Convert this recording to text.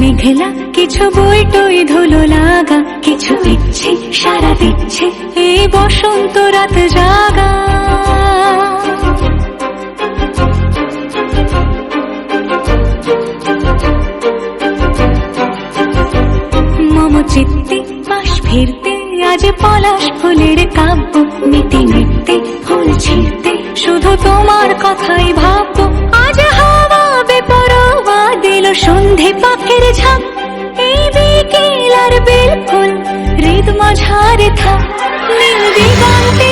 মেঘলা কিছু বই টই ধুলো লাগা, কিছু ইচ্ছে সারা দিচ্ছে এই বসন্ত রাত জাগা। মম চিত্তে পাশ ফিরতে আজ পলাশ ফুলের কাব্য, নিতে নিতে ফুল ছিঁড়তে শুধু তোমার কথাই ভাববো। আজ হাওয়া বেপরোয়া দিল সন্ধে পাখির ঝাঁক, এই বিকেল আর বেল ফুল হৃদ মাঝারে থাক নীল দিগন্তে